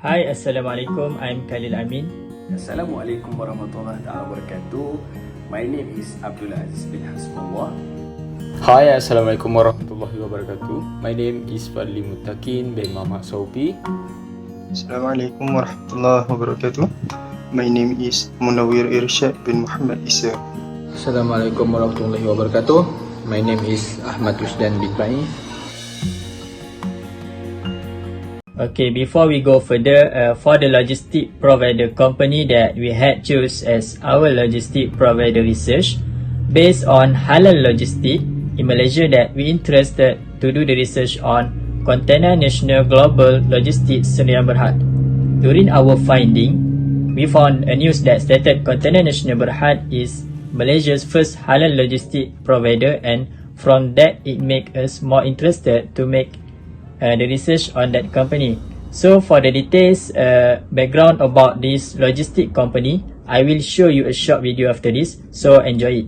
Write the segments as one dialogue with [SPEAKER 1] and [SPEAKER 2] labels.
[SPEAKER 1] Hi, Assalamualaikum. I'm Khalil Amin.
[SPEAKER 2] Assalamualaikum warahmatullahi wabarakatuh. My name is Abdul Aziz bin Hasbullah.
[SPEAKER 3] Hi, Assalamualaikum warahmatullahi wabarakatuh. My name is Fadli Muttaqin bin Muhammad Saupi.
[SPEAKER 4] Assalamualaikum warahmatullahi wabarakatuh. My name is Munawir Irsyad bin Muhammad Isa.
[SPEAKER 5] Assalamualaikum warahmatullahi wabarakatuh. My name is Ahmad Rusdan bin Bai.
[SPEAKER 1] Okay, before we go further, for the logistic provider company that we had choose as our logistic provider research, based on Halal Logistic in Malaysia that we interested to do the research on Container National Global Logistics Sdn Bhd. During our finding, we found a news that stated Container National Bhd is Malaysia's first halal logistic provider, and from that it make us more interested to make the research on that company. So for the details background about this logistic company, I will show you a short video after this, so enjoy it.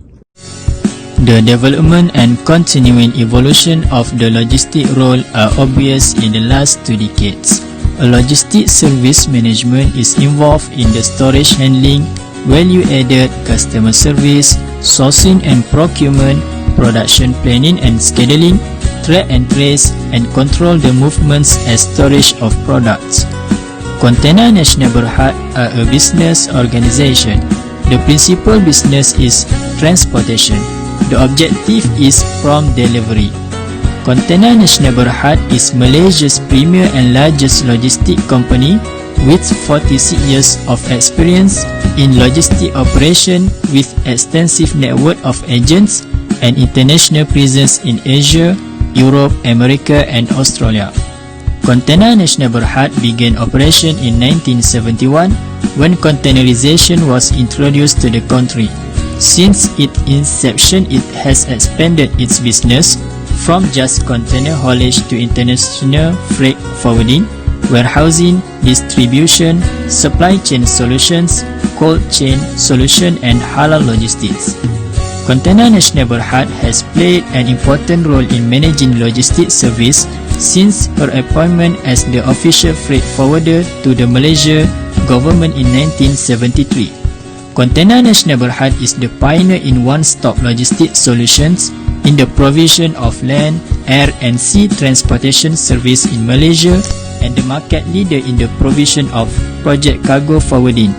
[SPEAKER 6] The development and continuing evolution of the logistic role are obvious in the last 2 decades. A logistic service management is involved in the storage handling, value-added customer service, sourcing and procurement, production planning and scheduling, track and trace, and control the movements and storage of products. Container National Bhd are a business organization. The principal business is transportation. The objective is prompt delivery. Container National Bhd is Malaysia's premier and largest logistic company with 46 years of experience in logistic operation with extensive network of agents and international presence in Asia, Europe, America and Australia. Container National Bhd began operation in 1971 when containerization was introduced to the country. Since its inception, it has expanded its business from just container haulage to international freight forwarding, warehousing, distribution, supply chain solutions, cold chain solution and halal logistics. Container National Bhd has played an important role in managing logistics service since her appointment as the official freight forwarder to the Malaysia government in 1973. Container National Bhd is the pioneer in one-stop logistics solutions in the provision of land, air and sea transportation service in Malaysia and the market leader in the provision of project cargo forwarding.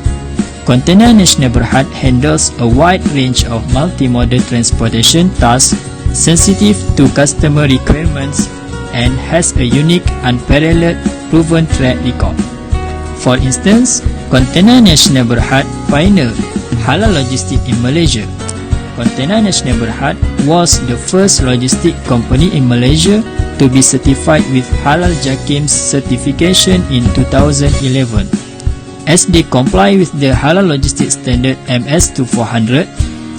[SPEAKER 6] Container National Bhd handles a wide range of multimodal transportation tasks sensitive to customer requirements and has a unique, unparalleled, proven track record. For instance, Container National Bhd pioneered halal logistics in Malaysia. Container National Bhd was the first logistic company in Malaysia to be certified with Halal JAKIM certification in 2011. As they comply with the Halal Logistics Standard MS2400,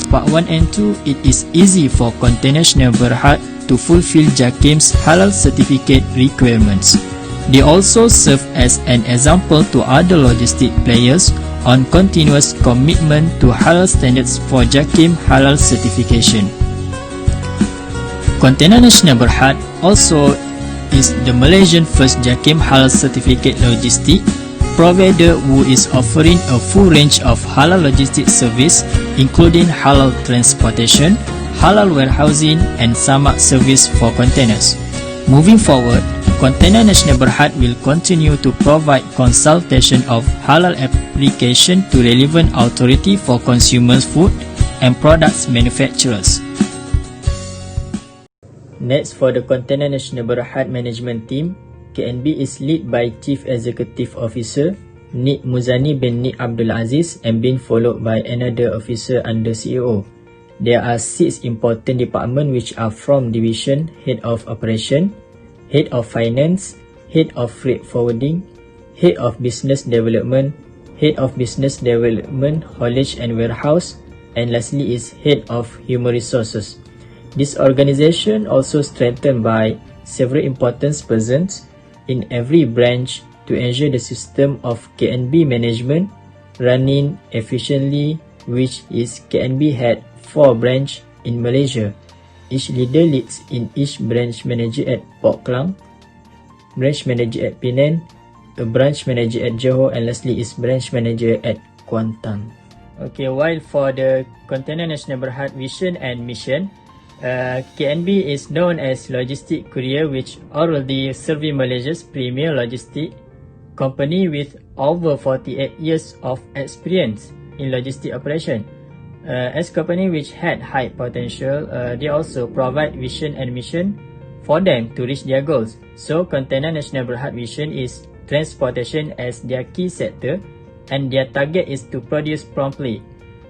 [SPEAKER 6] Part 1 and 2, it is easy for Container National Bhd to fulfill JAKIM's Halal certificate requirements. They also serve as an example to other logistic players on continuous commitment to halal standards for JAKIM Halal certification. Container National Bhd also is the Malaysian first JAKIM Halal certificate logistic provider who is offering a full range of halal logistics service including halal transportation, halal warehousing and samak service for containers. Moving forward, Container National Bhd will continue to provide consultation of halal application to relevant authority for consumers food and products manufacturers.
[SPEAKER 1] Next, for the Container National Bhd management team, KNB is led by Chief Executive Officer Nik Muzani bin Nik Abdul Aziz and being followed by another officer under CEO. There are 6 important departments which are from Division, Head of Operation, Head of Finance, Head of Freight Forwarding, Head of Business Development, Head of Business Development, Haulage and Warehouse, and lastly is Head of Human Resources. This organization also strengthened by several important persons in every branch to ensure the system of KNB management running efficiently, which is KNB had 4 branches in Malaysia. Each leader leads in each branch manager at Port Klang, branch manager at Penang, a branch manager at Johor, and Leslie is branch manager at Kuantan. Okay, while for the Container National Berhad vision and mission, KNB is known as Logistic Courier, which already serving Malaysia's premier logistic company with over 48 years of experience in logistic operation. As company which had high potential, they also provide vision and mission for them to reach their goals. So Container National Berhad vision is transportation as their key sector, and their target is to produce promptly.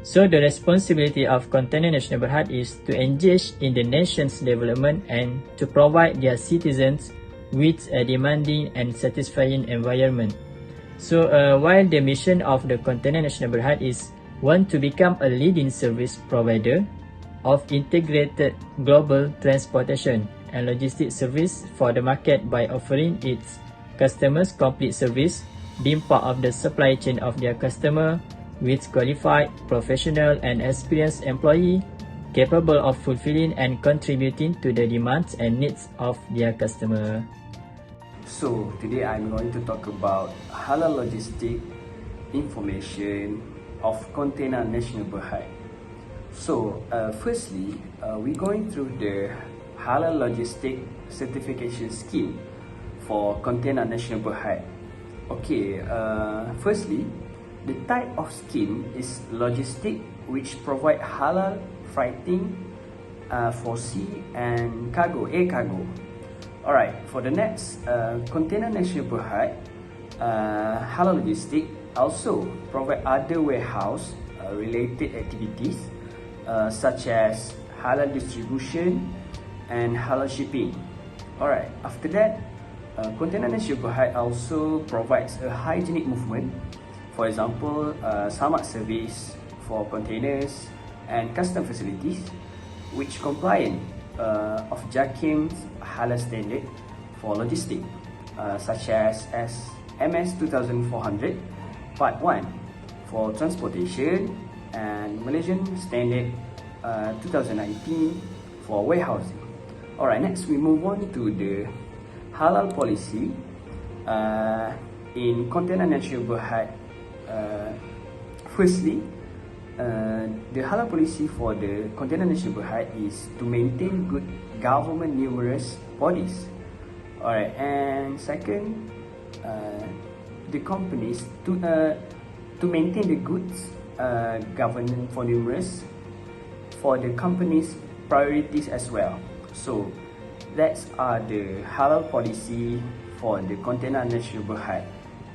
[SPEAKER 1] So the responsibility of Container National Berhad is to engage in the nation's development and to provide their citizens with a demanding and satisfying environment. So while the mission of the Container National Berhad is one to become a leading service provider of integrated global transportation and logistics service for the market by offering its customers complete service, being part of the supply chain of their customer with qualified, professional and experienced employee capable of fulfilling and contributing to the demands and needs of their customer.
[SPEAKER 2] So today I'm going to talk about Halal Logistic information of Container National Berhad. So firstly, we're going through the Halal Logistic certification scheme for Container National Berhad. Okay, firstly, the type of scheme is logistic, which provide halal freighting for sea and cargo, air cargo. Alright, for the next, Container National Berhad, Halal Logistic also provide other warehouse related activities such as halal distribution and halal shipping. Alright, after that, Container National Berhad also provides a hygienic movement. For example, samak service for containers and custom facilities, which compliant of JAKIM's halal standard for logistics, such as MS 2400 Part 1 for transportation and Malaysian Standard 2019 for warehousing. Alright, next we move on to the halal policy in Container National Berhad. Firstly, the halal policy for the Container National Berhad is to maintain good government numerous bodies. Alright, and second, the companies to maintain the goods governance for numerous for the company's priorities as well. So that's the halal policy for the Container National Berhad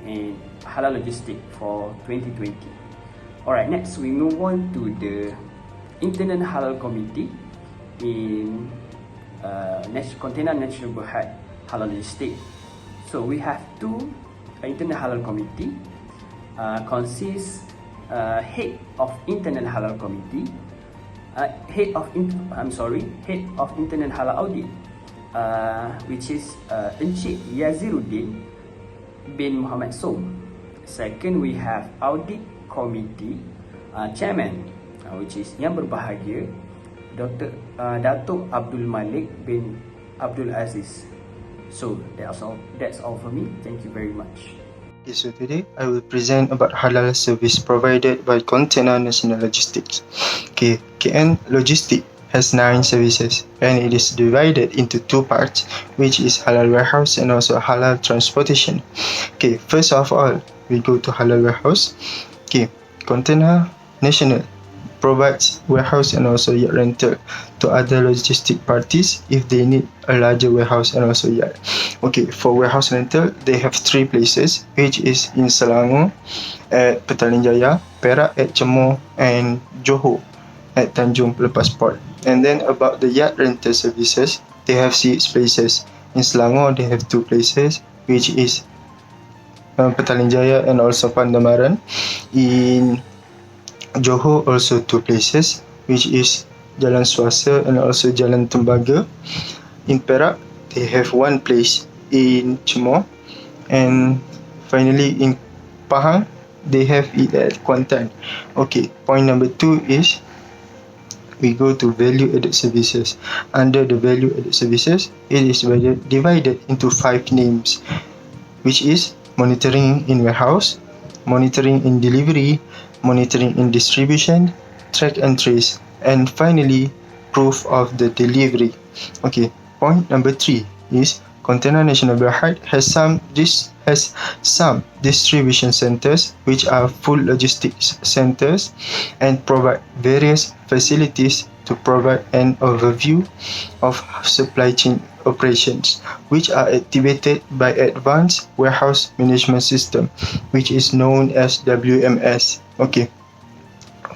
[SPEAKER 2] and Halal Logistic for 2020. Alright, next we move on to the Internal Halal Committee in Container National Berhad Halal Logistic. So we have two Internal Halal Committee, consists head of Internal Halal Committee, head of Internal Halal Audit, which is Encik Yaziruddin bin Muhammad Som. Second, we have Audit Committee Chairman, which is Yang Berbahagia Datuk Abdul Malik bin Abdul Aziz. So that's all for me. Thank you very much.
[SPEAKER 4] Okay, so today I will present about halal service provided by Container National Logistics. Okay, KN Logistic has 9 services and it is divided into 2 parts, which is halal warehouse and also halal transportation. Okay, first of all, we go to halal warehouse. Okay, Container National provides warehouse and also yard rental to other logistic parties if they need a larger warehouse and also yard. Okay, for warehouse rental, they have 3 places, which is in Selangor at Petaling Jaya, Perak at Cemor, and Johor at Tanjung Pelepas Port. And then about the yard rental services, they have 6 places. In Selangor, they have 2 places, which is Petaling Jaya and also Pandamaran. In Johor, also 2 places, which is Jalan Suasa and also Jalan Tembaga. In Perak, they have 1 place in Cemor, and finally in Pahang, they have it at Kuantan. Okay, point number 2 is we go to value added services. Under the value added services, it is divided into 5 names, which is monitoring in warehouse, monitoring in delivery, monitoring in distribution, track and trace, and finally, proof of the delivery. Okay, point number 3 is Container National Berhad has some distribution centers which are full logistics centers and provide various facilities to provide an overview of supply chain operations, which are activated by Advanced Warehouse Management System, which is known as WMS. Okay.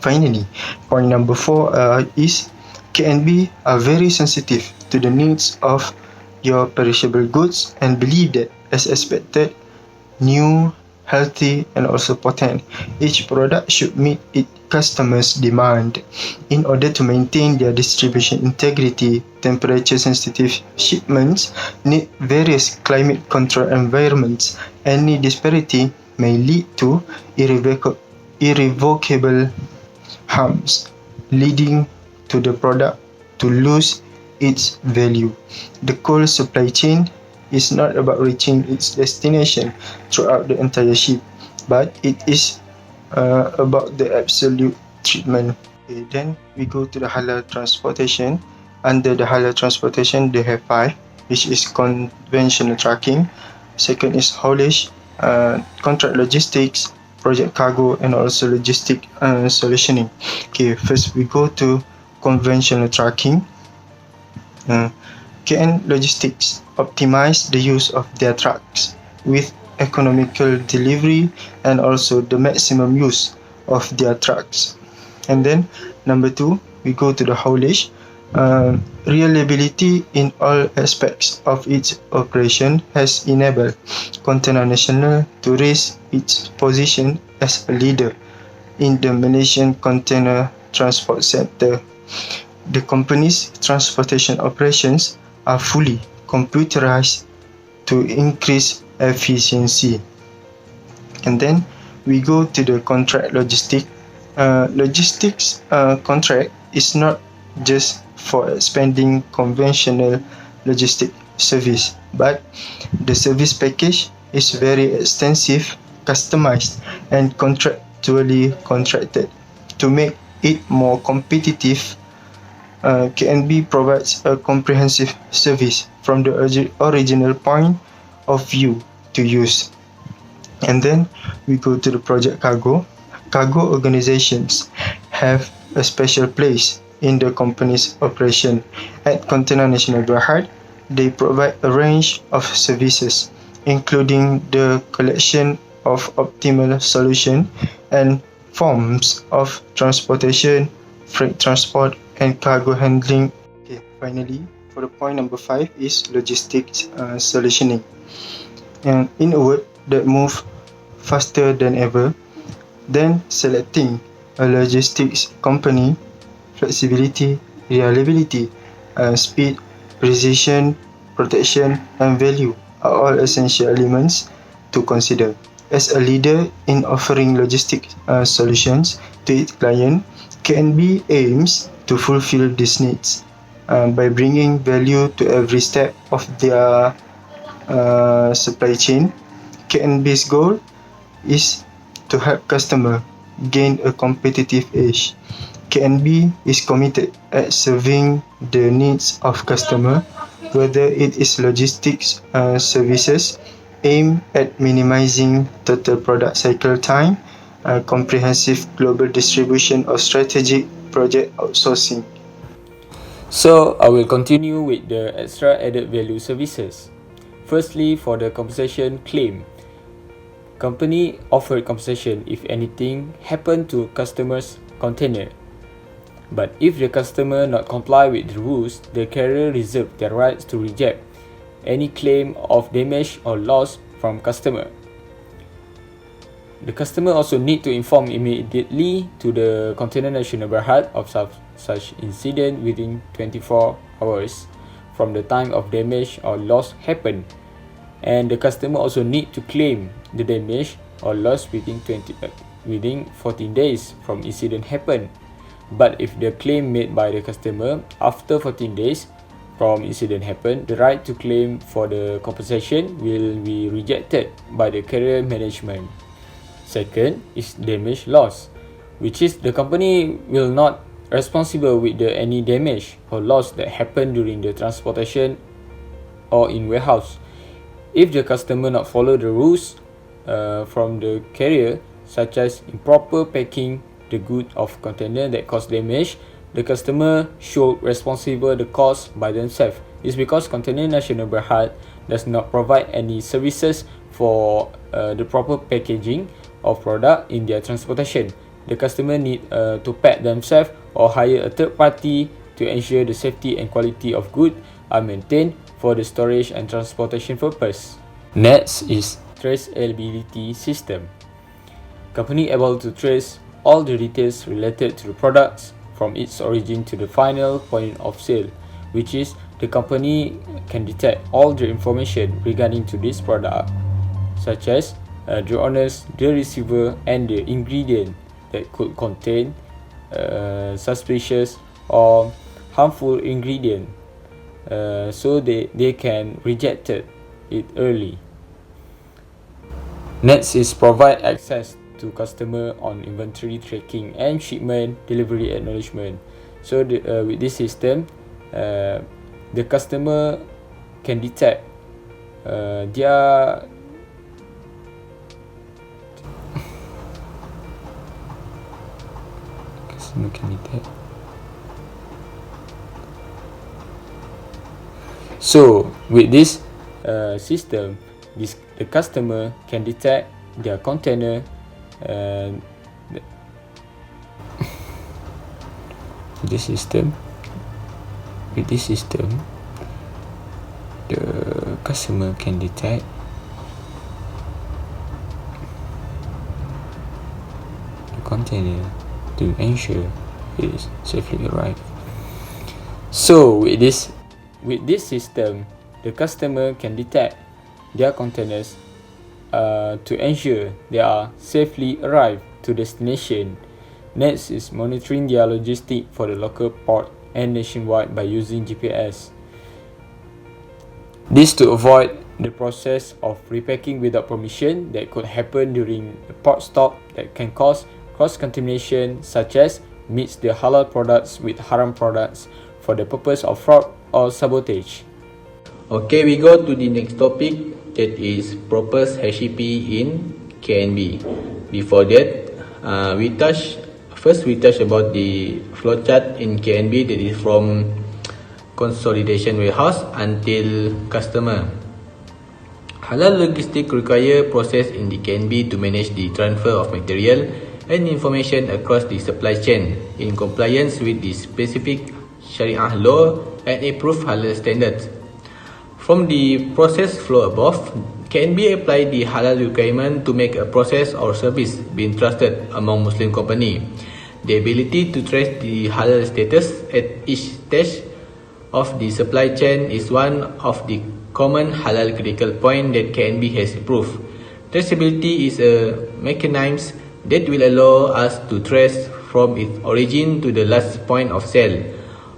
[SPEAKER 4] Finally, point number 4 is KNB are very sensitive to the needs of your perishable goods and believe that, as expected, new, healthy, and also potent, each product should meet its customers' demand. In order to maintain their distribution integrity, temperature-sensitive shipments need various climate control environments. Any disparity may lead to irrevocable harms, leading to the product to lose its value. The cold supply chain is not about reaching its destination throughout the entire ship, but it is about the absolute treatment. Okay, then we go to the halal transportation. Under the halal transportation, they have 5, which is conventional trucking. Second is haulage, contract logistics, project cargo, and also logistic solutioning. Okay, first we go to conventional trucking. KN Logistics optimize the use of their trucks with economical delivery and also the maximum use of their trucks. And then number 2, we go to the haulage. Reliability in all aspects of its operation has enabled Container National to raise its position as a leader in the Malaysian container transport sector. The company's transportation operations are fully computerized to increase efficiency. And then we go to the contract logistics. Logistics contract is not just for expanding conventional logistic service, but the service package is very extensive, customized, and contractually contracted. To make it more competitive, KNB provides a comprehensive service from the original point of view to use. And then we go to the project cargo. Cargo organizations have a special place in the company's operation. At Container National Berhad, they provide a range of services, including the collection of optimal solution and forms of transportation, freight transport, and cargo handling. Okay, finally, for the point number 5 is logistics solutioning. And in a word that move faster than ever, then selecting a logistics company, flexibility, reliability, speed, precision, protection, and value are all essential elements to consider. As a leader in offering logistics solutions to its client, KNB aims to fulfill these needs by bringing value to every step of their supply chain. KNB's goal is to help customer gain a competitive edge. KNB is committed at serving the needs of customer, whether it is logistics services aimed at minimizing total product cycle time, comprehensive global distribution, or strategic project outsourcing.
[SPEAKER 3] So I will continue with the extra added value services. Firstly, for the compensation claim. Company offered compensation if anything happened to customer's container. But if the customer not comply with the rules, the carrier reserve their rights to reject any claim of damage or loss from customer. The customer also need to inform immediately to the Container National Berhad of such incident within 24 hours from the time of damage or loss happened, and the customer also need to claim the damage or loss within 14 days from incident happen. But if the claim made by the customer after 14 days, from incident happen, the right to claim for the compensation will be rejected by the carrier management. Second is damage loss, which is the company will not responsible with any damage or loss that happened during the transportation or in warehouse. If the customer not follow the rules from the carrier, such as improper packing the good of container that cause damage, the customer should responsible the cost by themselves. It's because Container Nasional Berhad does not provide any services for the proper packaging of product in their transportation. The customer need to pack themselves or hire a third party to ensure the safety and quality of goods are maintained for the storage and transportation purpose. Next is traceability system. Company able to trace all the details related to the products from its origin to the final point of sale, which is the company can detect all the information regarding to this product, such as the owners, the receiver, and the ingredient that could contain suspicious or harmful ingredient, so they can reject it early. Next is provide access to customer on inventory tracking and shipment delivery acknowledgement. So with this system, the customer can detect their customer can detect. So with this system, the customer can detect their container. With this system, the customer can detect the container to ensure it is safely arrived. So with this system, the customer can detect their containers to ensure they are safely arrived to destination. Next is monitoring their logistic for the local port and nationwide by using GPS. This to avoid the process of repacking without permission that could happen during the port stop that can cause cross-contamination, such as mix the halal products with haram products for the purpose of fraud or sabotage.
[SPEAKER 5] Okay, we go to the next topic, that is proposed HEP in KNB. Before that, we touch about the flowchart in KNB, that is from consolidation warehouse until customer. Halal Logistic require process in the KNB to manage the transfer of material and information across the supply chain in compliance with the specific Sharia law and approved halal standards. From the process flow above, can be applied the halal requirement to make a process or service being trusted among Muslim company. The ability to trace the halal status at each stage of the supply chain is one of the common halal critical point that KNB has improved. Traceability is a mechanism that will allow us to trace from its origin to the last point of sale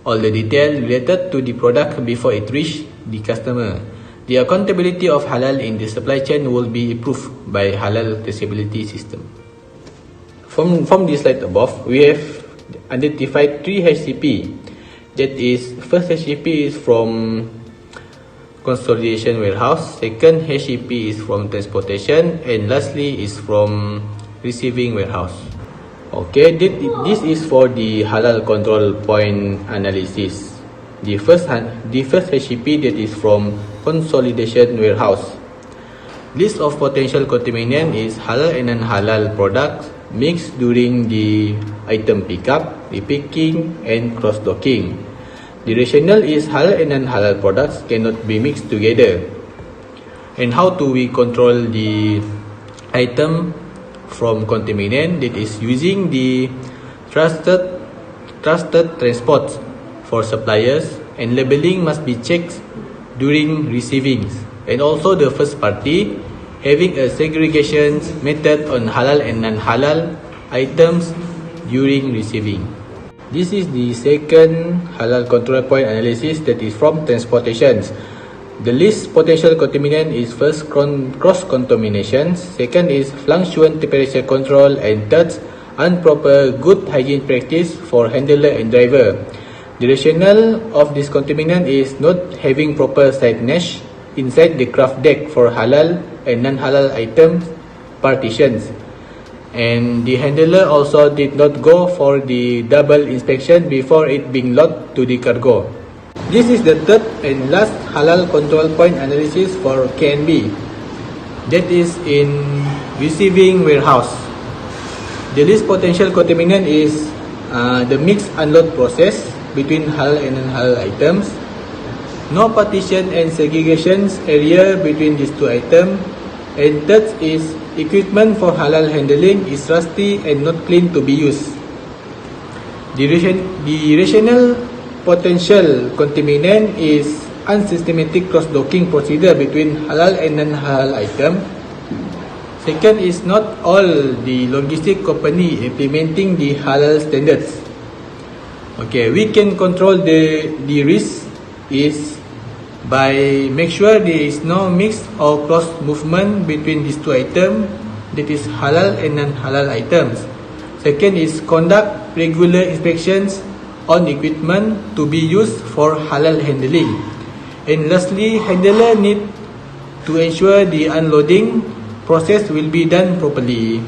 [SPEAKER 5] all the details related to the product before it reaches the customer. The accountability of halal in the supply chain will be improved by halal traceability system. From this slide above, we have identified 3 HCP. That is, first HCP is from consolidation warehouse, second HCP is from transportation, and lastly is from receiving warehouse. Okay, this is for the halal control point analysis. The first HCP, that is from consolidation warehouse. List of potential contaminant is halal and non-halal products mixed during the item pickup, repacking, and cross-docking. The rationale is halal and non-halal products cannot be mixed together. And how do we control the item from contaminant? That is using the trusted transports for suppliers, and labeling must be checked during receiving, and also the first party having a segregation method on halal and non-halal items during receiving. This is the second halal control point analysis, that is from transportations. The least potential contaminant is first cross-contamination, second is fluctuant temperature control, and third, improper good hygiene practice for handler and driver. The rationale of this contaminant is not having proper signage inside the craft deck for halal and non-halal items partitions. And the handler also did not go for the double inspection before it being loaded to the cargo. This is the third and last halal control point analysis for KNB. That is in receiving warehouse. The least potential contaminant is the mix unload process between halal and non-halal items. No partition and segregation area between these two items. And third is equipment for halal handling is rusty and not clean to be used. The rational potential contaminant is unsystematic cross-docking procedure between halal and non-halal item. Second is not all the logistic company implementing the halal standards. Okay, we can control the risk is by make sure there is no mix or cross movement between these two items, that is halal and non-halal items. Second is conduct regular inspections on equipment to be used for halal handling. And lastly, handler need to ensure the unloading process will be done properly.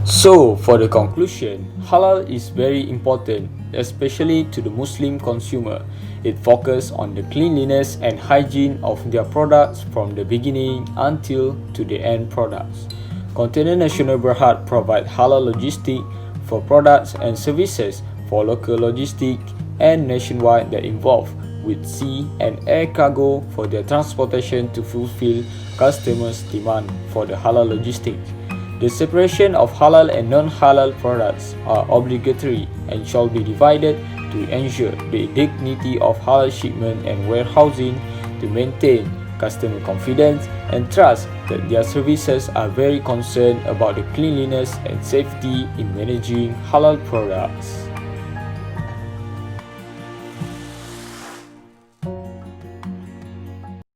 [SPEAKER 3] So, for the conclusion, halal is very important, especially to the Muslim consumer. It focuses on the cleanliness and hygiene of their products from the beginning until to the end products. Container Nasional Berhad provide halal logistic for products and services for local logistic and nationwide that involve with sea and air cargo for their transportation to fulfill customers' demand for the halal logistics. The separation of halal and non-halal products are obligatory and shall be divided to ensure the dignity of halal shipment and warehousing to maintain customer confidence and trust that their services are very concerned about the cleanliness and safety in managing halal products.